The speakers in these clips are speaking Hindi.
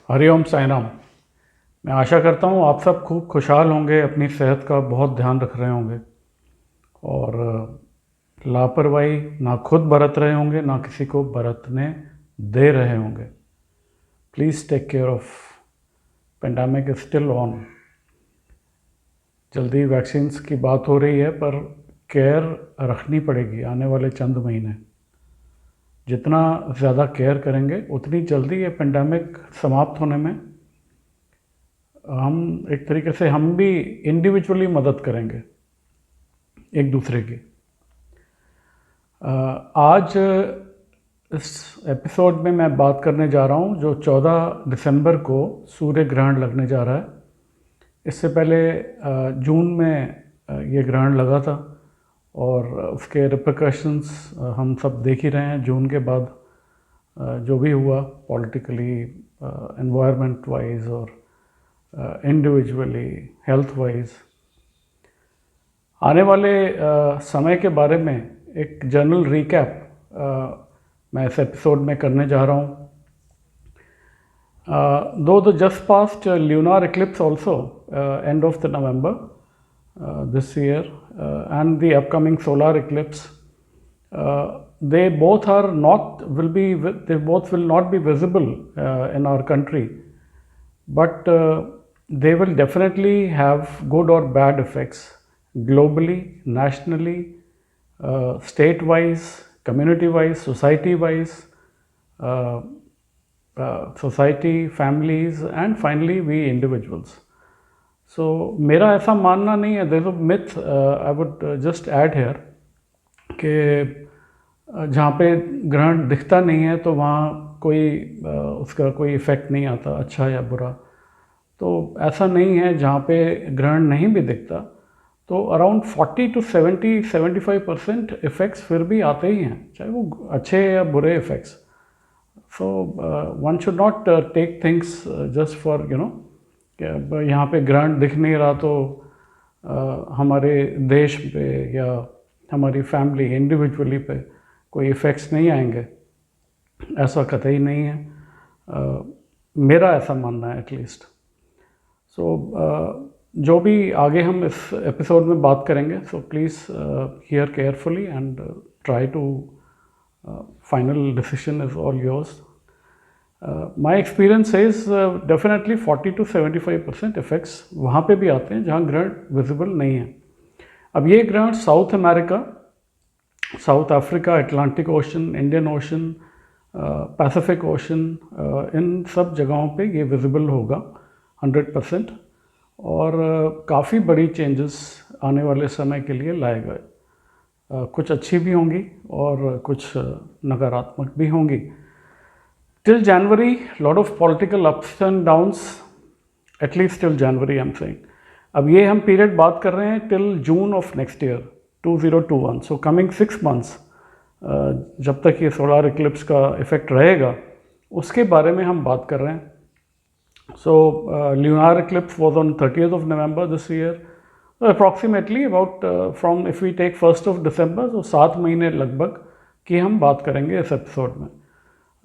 हरिओम साईं राम। मैं आशा करता हूँ आप सब खूब खुशहाल होंगे, अपनी सेहत का बहुत ध्यान रख रहे होंगे और लापरवाही ना खुद बरत रहे होंगे ना किसी को बरतने दे रहे होंगे। Please take care of, pandemic is still on. जल्दी वैक्सीन्स की बात हो रही है पर केयर रखनी पड़ेगी आने वाले चंद महीने। जितना ज़्यादा केयर करेंगे उतनी जल्दी ये पेंडेमिक समाप्त होने में हम एक तरीके से हम भी इंडिविजुअली मदद करेंगे एक दूसरे की। आज इस एपिसोड में मैं बात करने जा रहा हूँ जो 14 दिसंबर को सूर्य ग्रहण लगने जा रहा है। इससे पहले जून में ये ग्रहण लगा था और उसके रिpercussions हम सब देख ही रहे हैं। जून के बाद जो भी हुआ पॉलिटिकली, एनवायरनमेंट वाइज और इंडिविजुअली, हेल्थ वाइज, आने वाले समय के बारे में एक जनरल रिकैप मैं इस एपिसोड में करने जा रहा हूँ। Though the just past lunar eclipse also, end of the November this year, and the upcoming solar eclipse, they both will not be visible in our country, but they will definitely have good or bad effects globally, nationally, state-wise, community-wise, society-wise, society, families, and finally we individuals. So मेरा ऐसा मानना नहीं है, there's a myth I would just add here कि जहाँ पे ग्रहण दिखता नहीं है तो वहाँ कोई उसका कोई इफ़ेक्ट नहीं आता, अच्छा या बुरा। तो ऐसा नहीं है। जहाँ पे ग्रहण नहीं भी दिखता तो अराउंड 40 to 75% इफ़ेक्ट्स फिर भी आते ही हैं, चाहे वो अच्छे या बुरे effects. So one should not take things just for यहाँ पे ग्रहण दिख नहीं रहा तो हमारे देश पे या हमारी फैमिली इंडिविजुअली पे कोई इफ़ेक्ट्स नहीं आएंगे, ऐसा कतई नहीं है। मेरा ऐसा मानना है एटलीस्ट। सो जो भी आगे हम इस एपिसोड में बात करेंगे, so please hear carefully and try to final decision is all yours. My experience says definitely 40 to 75% effects वहाँ पे भी आते हैं जहाँ ग्रहण विजिबल नहीं है। अब ये ग्रहण South America, South Africa, Atlantic ocean, Indian ocean, Pacific ocean, इन सब जगहों पे ये विजिबल होगा 100% और काफ़ी बड़ी चेंजेस आने वाले समय के लिए लाएगा। कुछ अच्छी भी होंगी और कुछ नकारात्मक भी होंगी। Till January lot of political ups and downs, at least till January I am saying. अब ये हम पीरियड बात कर रहे हैं till June of next year 2021। So coming 6 months जब तक ये सोलर इक्लिप्स का इफेक्ट रहेगा उसके बारे में हम बात कर रहे हैं। So lunar eclipse was on 30th of November this year. Approximately about from if we take 1st of December, तो 7 महीने लगभग की हम बात करेंगे इस एपिसोड में।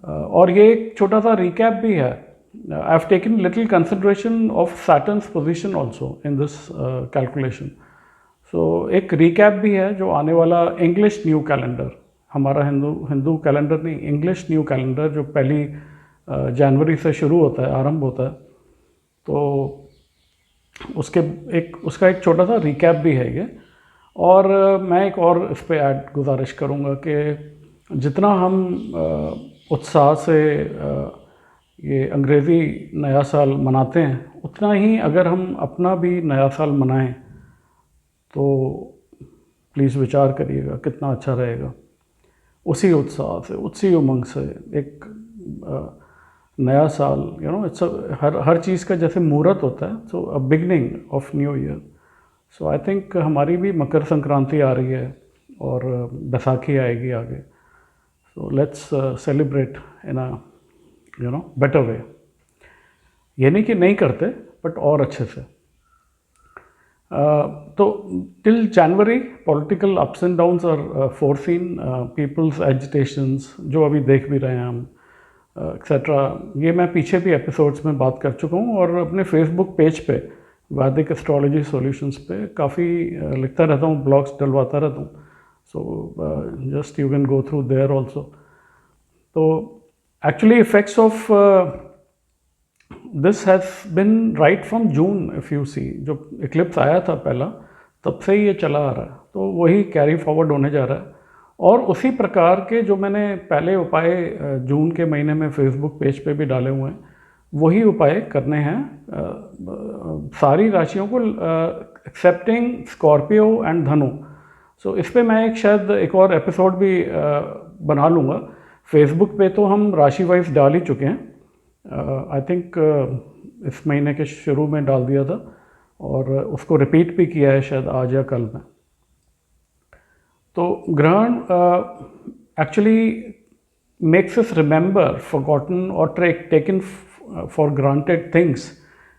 और ये एक छोटा सा रिकैप भी है। I have taken little consideration of Saturn's position also in this calculation. So एक रिकैप भी है जो आने वाला इंग्लिश न्यू कैलेंडर, हमारा हिंदू कैलेंडर नहीं, इंग्लिश न्यू कैलेंडर जो 1 जनवरी से शुरू होता है, आरंभ होता है, तो उसका एक छोटा सा रिकैप भी है ये। और मैं एक और इस पे ऐड गुजारिश करूँगा कि जितना हम उत्साह से ये अंग्रेज़ी नया साल मनाते हैं, उतना ही अगर हम अपना भी नया साल मनाएं तो प्लीज़ विचार करिएगा कितना अच्छा रहेगा। उसी उत्साह से, उसी उमंग से एक नया साल, इट्स हर चीज़ का जैसे मुहूर्त होता है, so a beginning of new year. So I think हमारी भी मकर संक्रांति आ रही है और बैसाखी आएगी आगे। So let's celebrate in a better way. ये नहीं कि नहीं करते, बट और अच्छे से। तो till January political ups and downs are foreseen, peoples agitations जो अभी देख भी रहे हैं हम, एक्सेट्रा, ये मैं पीछे भी एपिसोड्स में बात कर चुका हूँ, और अपने फेसबुक पेज पे वैदिक एस्ट्रोलॉजी सॉल्यूशंस पे काफ़ी लिखता रहता हूँ, ब्लॉग्स डलवाता रहता हूँ. So just you can go through there also. तो actually effects of this has been right from June. If you see, जो इक्लिप्स आया था पहला, तब से ही ये चला आ रहा है. तो वही कैरी फॉरवर्ड होने जा रहा है, और उसी प्रकार के जो मैंने पहले उपाय जून के महीने में फेसबुक पेज पे भी डाले हुए हैं, वही उपाय करने हैं सारी राशियों को, एक्सेप्टिंग स्कॉर्पियो एंड धनु. सो इस पे मैं शायद एक और एपिसोड भी बना लूँगा. फेसबुक पे तो हम राशि वाइज डाल ही चुके हैं. आई थिंक इस महीने के शुरू में डाल दिया था, और उसको रिपीट भी किया है शायद आज या कल में. तो ग्रहण actually makes us remember forgotten और taken for granted things,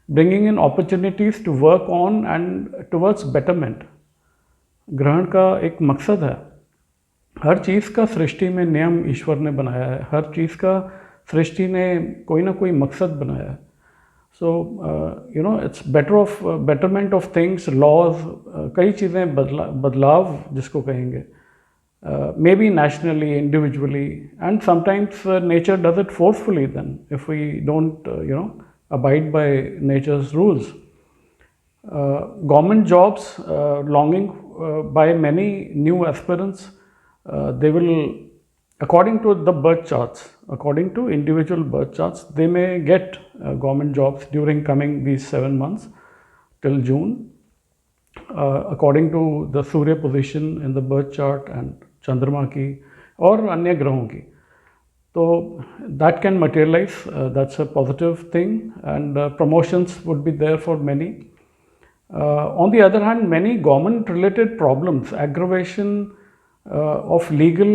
bringing in opportunities to work on and towards betterment. ग्रहण का एक मकसद है. हर चीज़ का सृष्टि में नियम ईश्वर ने बनाया है. हर चीज़ का सृष्टि ने कोई ना कोई मकसद बनाया है. So you know, it's betterment of things, laws, कई चीज़ें बदलाव जिसको कहेंगे, maybe nationally, individually, and sometimes nature does it forcefully then if we don't you know abide by nature's rules. Government jobs longing by many new aspirants, they will, according to the birth charts, according to individual birth charts, they may get government jobs during coming these 7 months till June, according to the Surya position in the birth chart and Chandrama ki और अन्य ग्रहों की. So that can materialize, that's a positive thing, and promotions would be there for many. On the other hand, many government related problems, aggravation of legal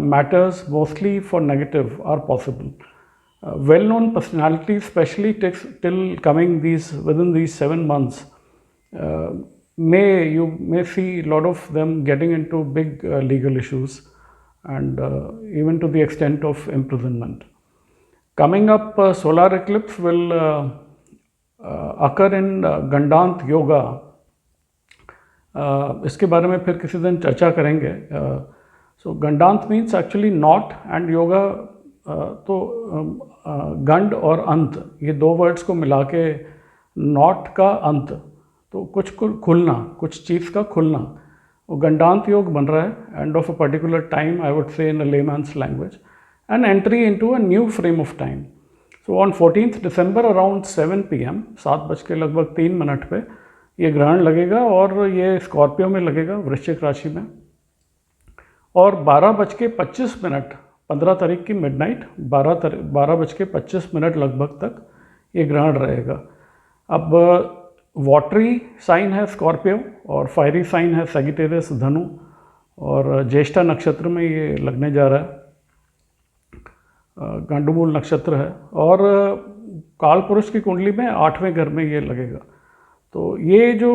matters, mostly for negative, are possible. Well known personalities, especially till coming within these 7 months, you may see a lot of them getting into big legal issues, and even to the extent of imprisonment. Coming up, solar eclipse will occur in गंडांत yoga. इसके बारे में फिर किसी दिन चर्चा करेंगे. So Gandanta means actually not, and yoga तो गंड और अंत, ये दो वर्ड्स को मिला के नॉट का अंत, तो कुछ खुलना, कुछ चीज़ का खुलना, वो गंडांत योग बन रहा है. End of a particular time, I would से इन a layman's language, and entry into a new frame of time. So on 14th December around 7 PM, 7:03 पे ये ग्रहण लगेगा, और ये स्कॉर्पियो में लगेगा, वृश्चिक राशि में. और 12:25 15 तारीख की मिडनाइट 12:25 लगभग तक ये ग्रहण रहेगा. अब वाटरी साइन है स्कॉर्पियो, और फायरी साइन है सैजिटेरियस धनु, और ज्येष्ठा नक्षत्र में ये लगने जा रहा है. गांडूमूल नक्षत्र है, और काल पुरुष की कुंडली में 8वें घर में ये लगेगा. तो ये जो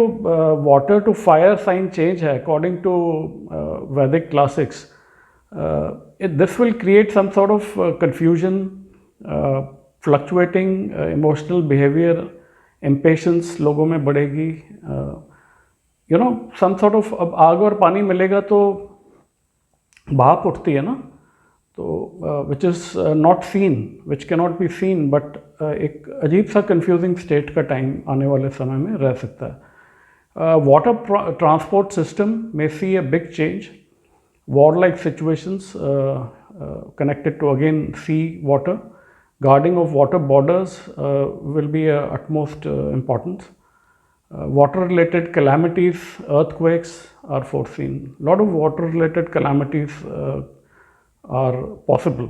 water to fire sign change है, according to Vedic classics, this will create some sort of confusion, fluctuating emotional behaviour, impatience लोगों में बढ़ेगी. You know, some sort of, अब आग और पानी मिलेगा तो भाप उठती है ना, तो which is not scene, which can not be seen, but एक अजीब सा कंफ्यूजिंग स्टेट का टाइम आने वाले समय में रह सकता है. वाटर ट्रांसपोर्ट सिस्टम में see a big change. War like situations connected to again sea water. Guarding of water borders will be utmost importance. Water related calamities, earthquakes are foreseen. Lot of water related calamities are possible.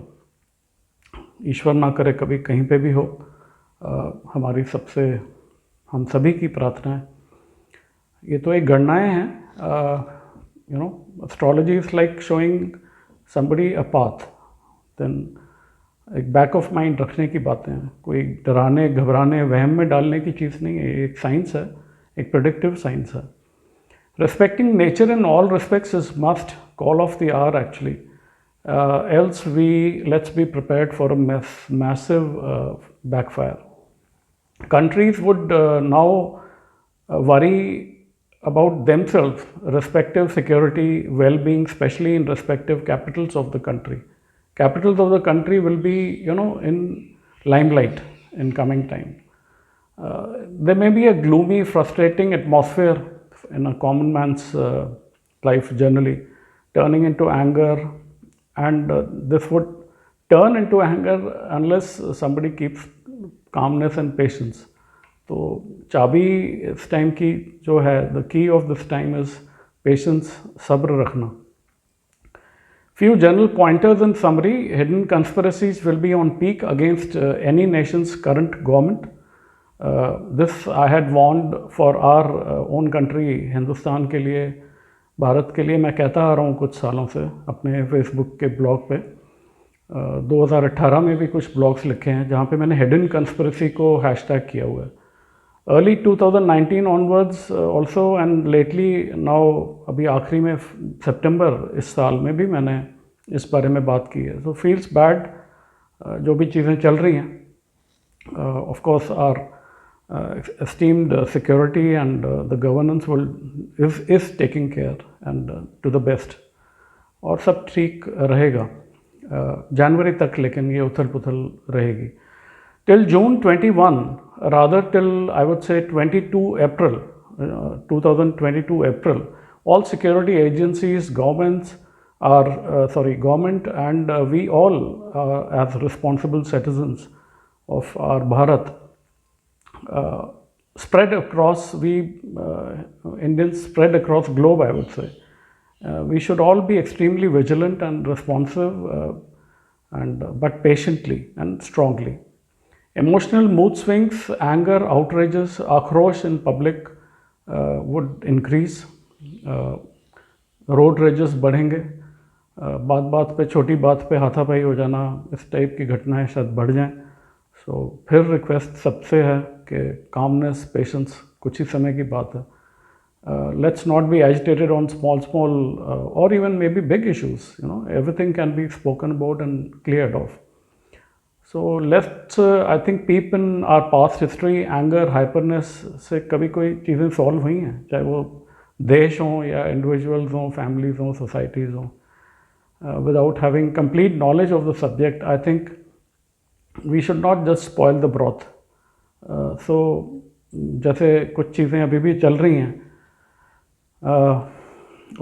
ईश्वर ना करे कभी कहीं पे भी हो. हमारी हम सभी की प्रार्थना है. ये तो एक गणनाएं हैं. You know, astrology is like showing somebody a path. Then एक बैक ऑफ माइंड रखने की बातें हैं. कोई डराने, घबराने, वहम में डालने की चीज़ नहीं है. एक साइंस है, एक प्रेडिक्टिव साइंस है. Respecting nature in all respects is must call of the hour actually. else let's be prepared for a massive backfire. Countries would now worry about themselves, respective security, well-being, especially in respective capitals of the country. Capitals of the country will be, in limelight in coming time. There may be a gloomy, frustrating atmosphere in a common man's life generally, turning into anger, and this would turn into anger unless somebody keeps calmness and patience. तो चाबी इस टाइम की जो है, the key of this time is patience, सब्र रखना. Few general pointers in summary: hidden conspiracies will be on peak against any nation's current government. This I had warned for our own country, Hindustan के लिए, भारत के लिए. मैं कहता आ रहा हूँ कुछ सालों से अपने फेसबुक के ब्लॉग पे. 2018 में भी कुछ ब्लॉग्स लिखे हैं जहाँ पे मैंने हिडन कंस्पिरेसी को हैशटैग किया हुआ है. Early 2019 onwards also, and lately now, अभी आखिरी में सितंबर इस साल में भी मैंने इस बारे में बात की है. सो फील्स बैड जो भी चीज़ें चल रही हैं. Of course are esteemed security and the governance is taking care and to the best, और सब ठीक रहेगा जनवरी तक, लेकिन ये उथल पुथल रहेगी. Till June 21, rather till I would say 22 April, 2022 April, all security agencies, government and we all as responsible citizens of our Bharat spread across, Indians spread across globe, I would say. We should all be extremely vigilant and responsive, but patiently and strongly. Emotional mood swings, anger, outrages, आक्रोश in public would increase. Road raises बढ़ेंगे. बात बात पे, छोटी बात पे हाथापाई हो जाना, इस टाइप की घटनाएं शायद बढ़ जाएं. सो फिर रिक्वेस्ट सबसे है कि कामनेस, पेशेंस, कुछ ही समय की बात है. Let's not be agitated on small or even maybe big issues. Everything can be spoken about and cleared off. So let's I think peep in our past history. Anger, hyperness से कभी कोई चीज़ें सॉल्व हुई हैं, चाहे वो देश हों या इंडिविजुअल्स हों, फैमिलीज हों, सोसाइटीज़ हों. Without having complete knowledge of the subject, I think we should not just spoil the broth. So जैसे कुछ चीज़ें अभी भी चल रही हैं,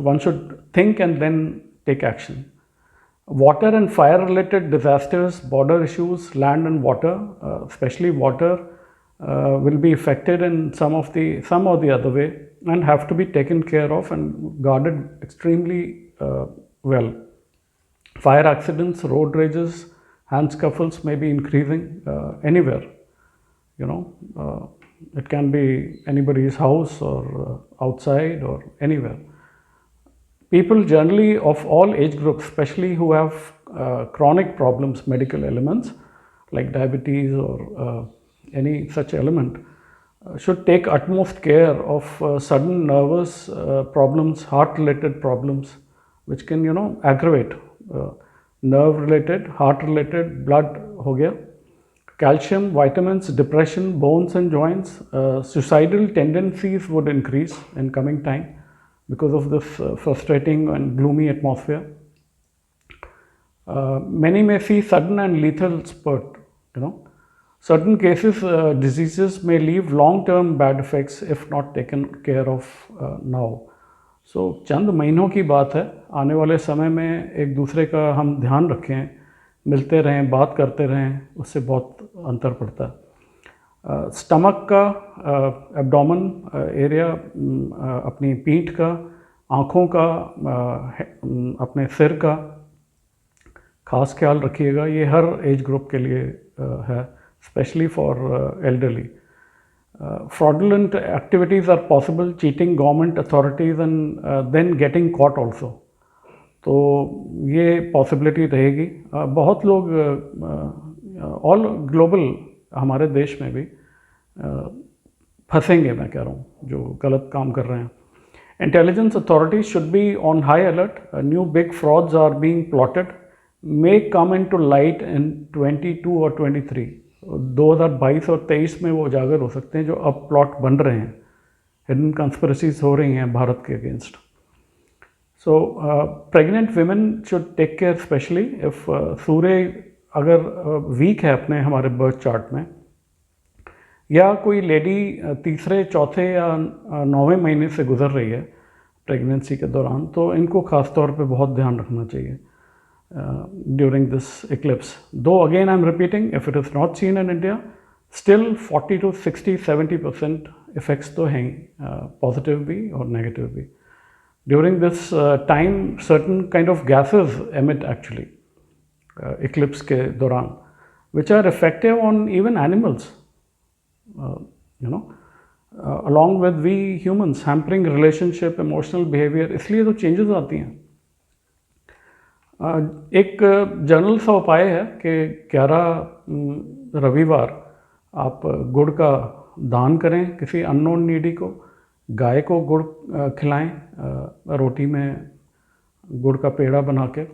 one should think and then take action. Water and fire related disasters, border issues, land and water, especially water, will be affected in some or the other way, and have to be taken care of and guarded extremely well. Fire accidents, road rages, hand scuffles may be increasing anywhere. It can be anybody's house or outside or anywhere. People generally of all age groups, especially who have chronic problems, medical elements like diabetes or any such element, should take utmost care of sudden nervous problems, heart-related problems, which can, aggravate. Nerve-related, heart-related, blood हो गया, calcium, vitamins, depression, bones and joints, suicidal tendencies would increase in coming time because of this frustrating and gloomy atmosphere. Many may see sudden and lethal spurt. Certain cases, diseases may leave long-term bad effects if not taken care of now. So चंद महीनों की बात है. आने वाले समय में एक दूसरे का हम ध्यान रखें, मिलते रहें, बात करते रहें, उससे बहुत अंतर पड़ता है. स्टमक का, एब्डोमेन एरिया, अपनी पीठ का, आँखों का, अपने सिर का खास ख्याल रखिएगा. ये हर एज ग्रुप के लिए है, specially for elderly. fraudulent activities are possible, cheating government authorities and then getting caught also. तो ये पॉसिबिलिटी रहेगी. बहुत लोग ऑल ग्लोबल, हमारे देश में भी फंसेंगे, मैं कह रहा हूँ, जो गलत काम कर रहे हैं. Intelligence authorities should be on high alert. New big frauds are being plotted. May come into light in 22 और 23, 2022 और 23 में वो उजागर हो सकते हैं, जो अब प्लॉट बन रहे हैं, हिडन कंस्पिरेसीज हो रही हैं भारत के against. So pregnant women should take care, especially if सूर्य अगर वीक है अपने हमारे बर्थ चार्ट में, या कोई लेडी तीसरे चौथे या 9वें महीने से गुजर रही है प्रेगनेंसी के दौरान, तो इनको ख़ास तौर पे बहुत ध्यान रखना चाहिए ड्यूरिंग दिस इक्लिप्स. दो again I am repeating, if it is not seen in India, still 40 to 60-70% effects तो हैं, पॉजिटिव भी और नेगेटिव भी. During this time certain kind of gases emit actually eclipse के दौरान, which are effective on even animals, you know, along with we humans, hampering relationship, emotional behavior. इसलिए तो changes आती हैं. एक जनरल सा उपाय है कि 11 रविवार आप गुड़ का दान करें किसी अननोन नीडी को, गाय को गुड़ खिलाएं रोटी में गुड़ का पेड़ा बना के,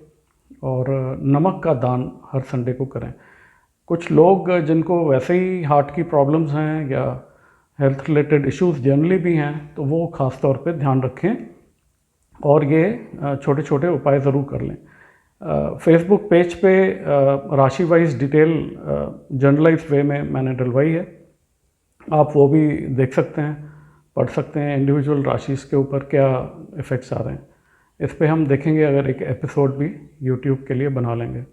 और नमक का दान हर संडे को करें. कुछ लोग जिनको वैसे ही हार्ट की प्रॉब्लम्स हैं या हेल्थ रिलेटेड इश्यूज जनरली भी हैं, तो वो ख़ास तौर पे ध्यान रखें और ये छोटे छोटे उपाय ज़रूर कर लें. फेसबुक पेज पे राशि वाइज डिटेल जनरलाइज वे में मैंने डलवाई है, आप वो भी देख सकते हैं, पढ़ सकते हैं इंडिविजुअल राशिस के ऊपर क्या इफ़ेक्ट्स आ रहे हैं. इस पे हम देखेंगे, अगर एक एपिसोड भी यूट्यूब के लिए बना लेंगे.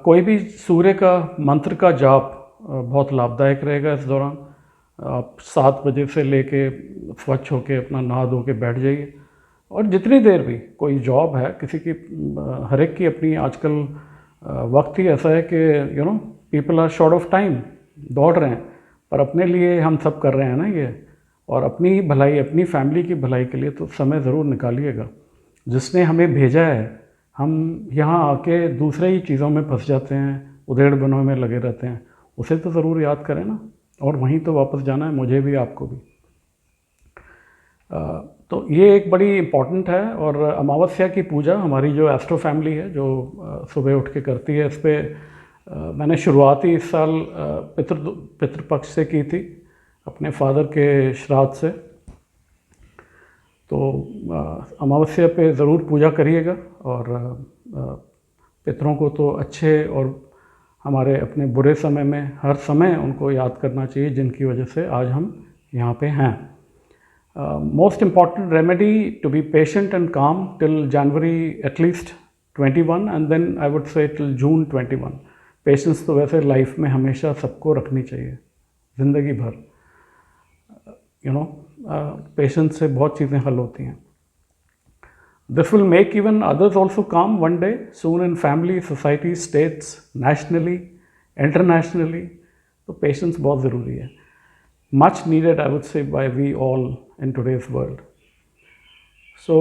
कोई भी सूर्य का मंत्र का जाप बहुत लाभदायक रहेगा इस दौरान. आप 7 बजे से लेके स्वच्छ होके अपना नहा धो के बैठ जाइए, और जितनी देर भी कोई जॉब है किसी की, हर एक की अपनी आजकल वक्त ही ऐसा है कि people are short of time, दौड़ रहे हैं, पर अपने लिए हम सब कर रहे हैं ना ये, और अपनी ही भलाई, अपनी फैमिली की भलाई के लिए तो समय ज़रूर निकालिएगा. जिसने हमें भेजा है, हम यहाँ आके दूसरे ही चीज़ों में फंस जाते हैं, उधेड़ बनों में लगे रहते हैं, उसे तो ज़रूर याद करें ना, और वहीं तो वापस जाना है, मुझे भी आपको भी. तो ये एक बड़ी इम्पॉर्टेंट है. और अमावस्या की पूजा हमारी जो एस्ट्रो फैमिली है, जो सुबह उठ के करती है, इस पर मैंने शुरुआत ही इस साल पितृपक्ष से की थी, अपने फादर के श्राद्ध से. तो अमावस्या पे ज़रूर पूजा करिएगा, और पितरों को तो अच्छे और हमारे अपने बुरे समय में हर समय उनको याद करना चाहिए, जिनकी वजह से आज हम यहाँ पे हैं. Most important remedy to be patient and calm till January at least 21, and then I would say till June 21. Patience तो वैसे लाइफ में हमेशा सबको रखनी चाहिए, ज़िंदगी भर. पेशेंस से बहुत चीज़ें हल होती हैं. This will make even others also come one day soon in family, society, states, nationally, internationally. तो पेशेंस बहुत ज़रूरी है. Much needed, I would say, by we all in today's world. So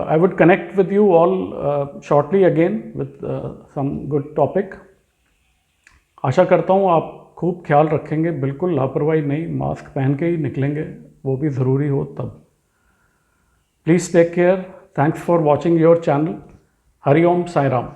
I would connect with you all shortly again with some good topic. आशा करता हूँ आप खूब ख्याल रखेंगे, बिल्कुल लापरवाही नहीं, मास्क पहन के ही निकलेंगे, वो भी ज़रूरी हो तब. Please take care. Thanks for watching your channel. Hari Om Sai Ram.